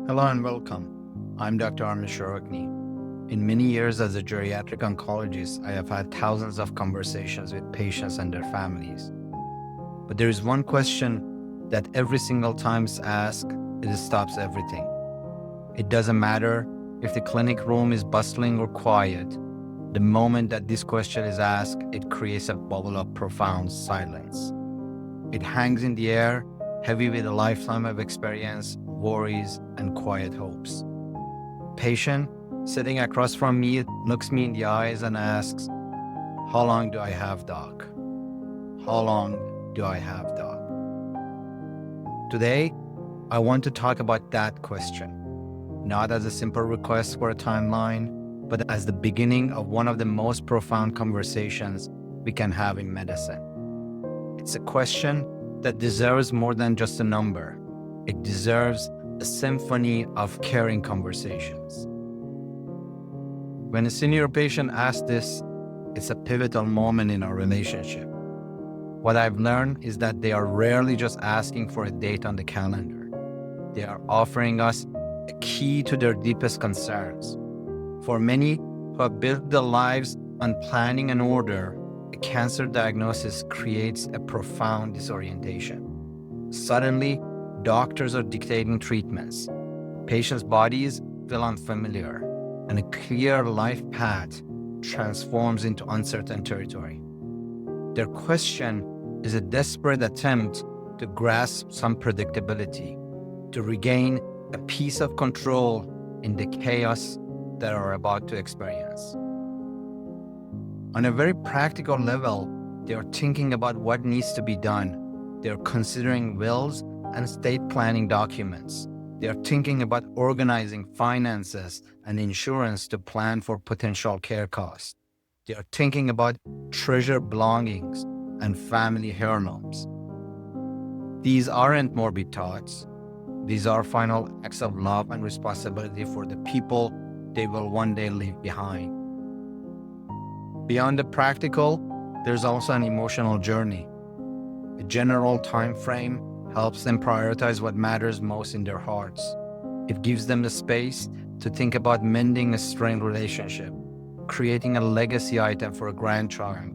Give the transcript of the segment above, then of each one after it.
Hello and welcome. I'm Dr. Armin Shahrokni. In many years as a geriatric oncologist, I have had thousands of conversations with patients and their families. But there is one question that every single time is asked, it stops everything. It doesn't matter if the clinic room is bustling or quiet. The moment that this question is asked, it creates a bubble of profound silence. It hangs in the air, heavy with a lifetime of experience, worries, and quiet hopes. Patient sitting across from me looks me in the eyes and asks, "How long do I have, doc? How long do I have, doc?" Today, I want to talk about that question, not as a simple request for a timeline, but as the beginning of one of the most profound conversations we can have in medicine. It's a question that deserves more than just a number. It deserves a symphony of caring conversations. When a senior patient asks this, it's a pivotal moment in our relationship. What I've learned is that they are rarely just asking for a date on the calendar. They are offering us a key to their deepest concerns. For many who have built their lives on planning and order, a cancer diagnosis creates a profound disorientation. Suddenly, doctors are dictating treatments. Patients' bodies feel unfamiliar, and a clear life path transforms into uncertain territory. Their question is a desperate attempt to grasp some predictability, to regain a piece of control in the chaos they are about to experience. On a very practical level, they are thinking about what needs to be done. They are considering wills and estate planning documents. They are thinking about organizing finances and insurance to plan for potential care costs. They are thinking about treasured belongings and family heirlooms. These aren't morbid thoughts. These are final acts of love and responsibility for the people they will one day leave behind. Beyond the practical, there's also an emotional journey. A general time frame helps them prioritize what matters most in their hearts. It gives them the space to think about mending a strained relationship, creating a legacy item for a grandchild,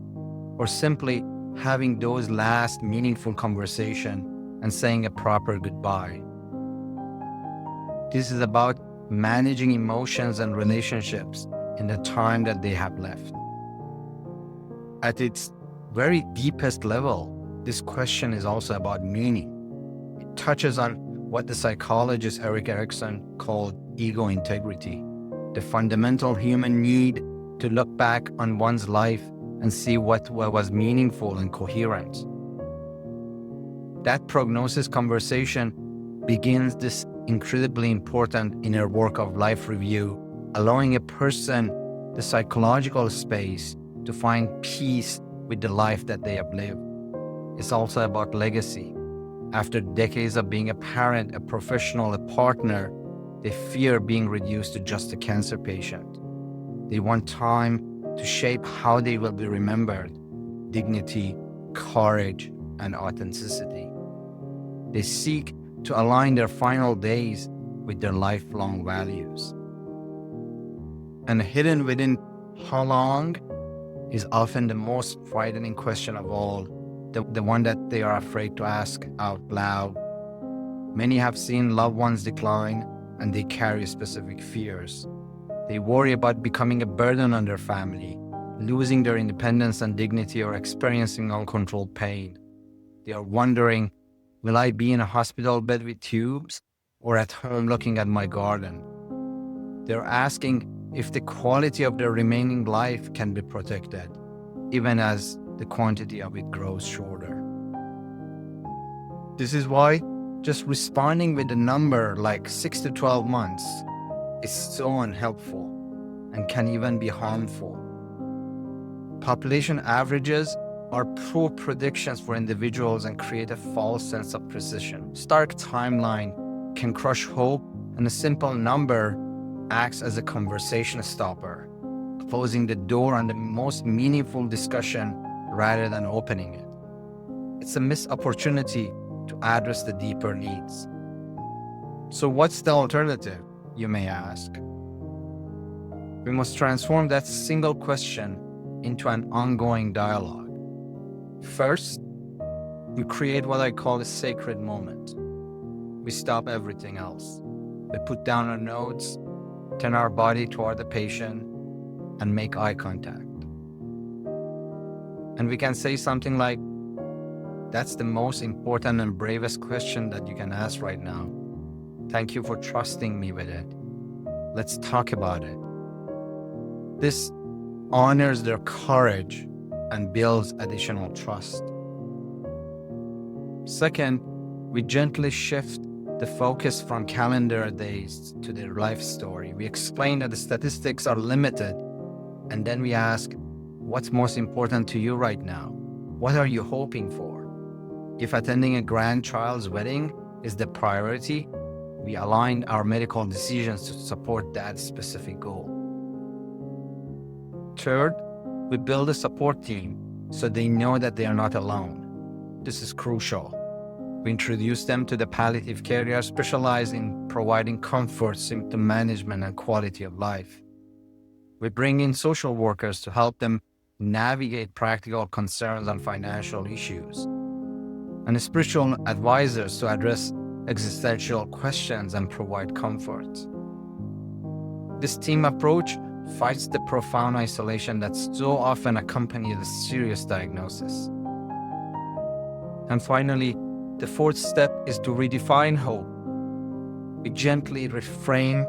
or simply having those last meaningful conversations and saying a proper goodbye. This is about managing emotions and relationships in the time that they have left. At its very deepest level, this question is also about meaning. It touches on what the psychologist Erik Erikson called ego integrity, the fundamental human need to look back on one's life and see what was meaningful and coherent. That prognosis conversation begins this incredibly important inner work of life review, allowing a person the psychological space to find peace with the life that they have lived. It's also about legacy. After decades of being a parent, a professional, a partner, they fear being reduced to just a cancer patient. They want time to shape how they will be remembered: dignity, courage, and authenticity. They seek to align their final days with their lifelong values. And hidden within how long is often the most frightening question of all, the one that they are afraid to ask out loud. Many have seen loved ones decline, and they carry specific fears. They worry about becoming a burden on their family, losing their independence and dignity, or experiencing uncontrolled pain. They are wondering, will I be in a hospital bed with tubes or at home looking at my garden? They're asking if the quality of their remaining life can be protected, even as the quantity of it grows shorter. This is why just responding with a number like 6 to 12 months is so unhelpful and can even be harmful. Population averages are poor predictions for individuals and create a false sense of precision. Stark timeline can crush hope, and a simple number acts as a conversation stopper, closing the door on the most meaningful discussion rather than opening it. It's a missed opportunity to address the deeper needs. So what's the alternative, you may ask? We must transform that single question into an ongoing dialogue. First, we create what I call a sacred moment. We stop everything else. We put down our notes, turn our body toward the patient, and make eye contact. And we can say something like, "That's the most important and bravest question that you can ask right now. Thank you for trusting me with it. Let's talk about it." This honors their courage and builds additional trust. Second, we gently shift the focus from calendar days to their life story. We explain that the statistics are limited, and then we ask, what's most important to you right now? What are you hoping for? If attending a grandchild's wedding is the priority, we align our medical decisions to support that specific goal. Third, we build a support team so they know that they are not alone. This is crucial. We introduce them to the palliative care area specialized in providing comfort, symptom management, and quality of life. We bring in social workers to help them navigate practical concerns and financial issues, and spiritual advisors to address existential questions and provide comfort. This team approach fights the profound isolation that so often accompanies a serious diagnosis. And finally, the fourth step is to redefine hope. We gently reframe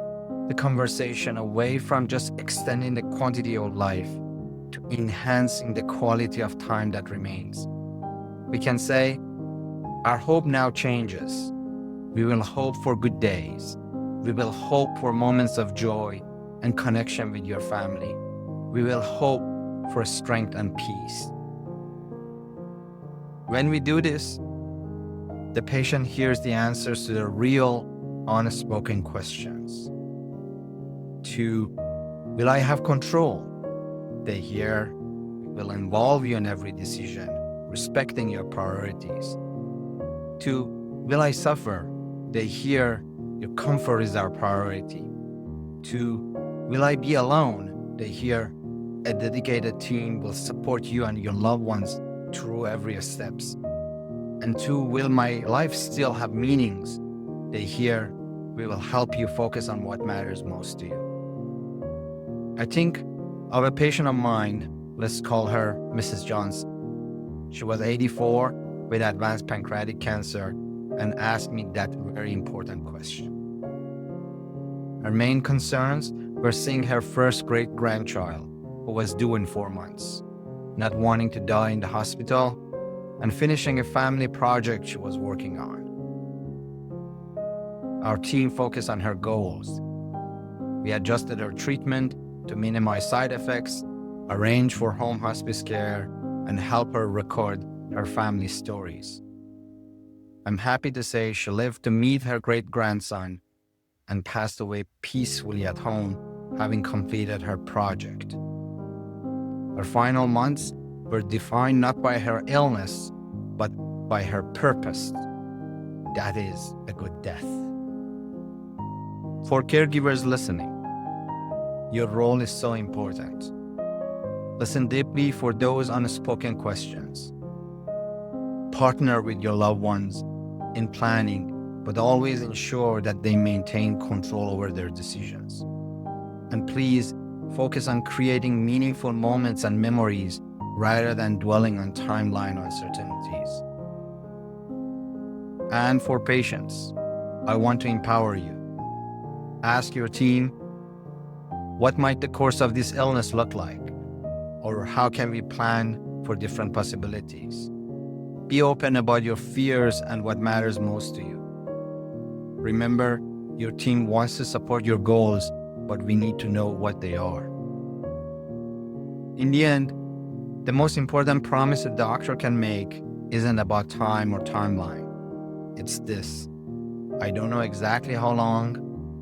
the conversation away from just extending the quantity of life to enhancing the quality of time that remains. We can say, our hope now changes. We will hope for good days. We will hope for moments of joy and connection with your family. We will hope for strength and peace. When we do this, the patient hears the answers to the real, unspoken questions. 2, will I have control? They hear, we will involve you in every decision, respecting your priorities. 2, will I suffer? They hear, your comfort is our priority. 2, will I be alone? They hear, a dedicated team will support you and your loved ones through every steps. And 2, will my life still have meanings? They hear, we will help you focus on what matters most to you. I think of a patient of mine, let's call her Mrs. Johnson. She was 84 with advanced pancreatic cancer and asked me that very important question. Her main concerns were seeing her first great-grandchild, who was due in 4 months, not wanting to die in the hospital, and finishing a family project she was working on. Our team focused on her goals. We adjusted her treatment to minimize side effects, arrange for home hospice care, and help her record her family stories. I'm happy to say she lived to meet her great-grandson and passed away peacefully at home, having completed her project. Her final months were defined not by her illness, but by her purpose. That is a good death. For caregivers listening, your role is so important. Listen deeply for those unspoken questions. Partner with your loved ones in planning, but always ensure that they maintain control over their decisions. And please focus on creating meaningful moments and memories rather than dwelling on timeline uncertainties. And for patients, I want to empower you. Ask your team, what might the course of this illness look like? Or how can we plan for different possibilities? Be open about your fears and what matters most to you. Remember, your team wants to support your goals, but we need to know what they are. In the end, the most important promise a doctor can make isn't about time or timeline. It's this: I don't know exactly how long,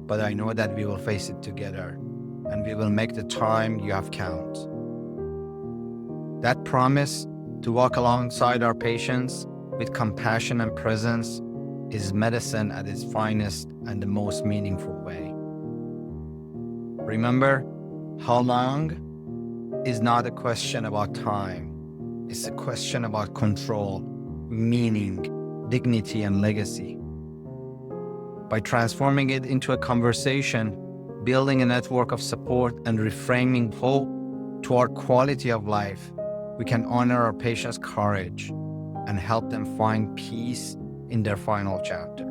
but I know that we will face it together, and we will make the time you have count. That promise to walk alongside our patients with compassion and presence is medicine at its finest and the most meaningful way. Remember, how long is not a question about time. It's a question about control, meaning, dignity, and legacy. By transforming it into a conversation, building a network of support, and reframing hope toward quality of life, we can honor our patients' courage and help them find peace in their final chapter.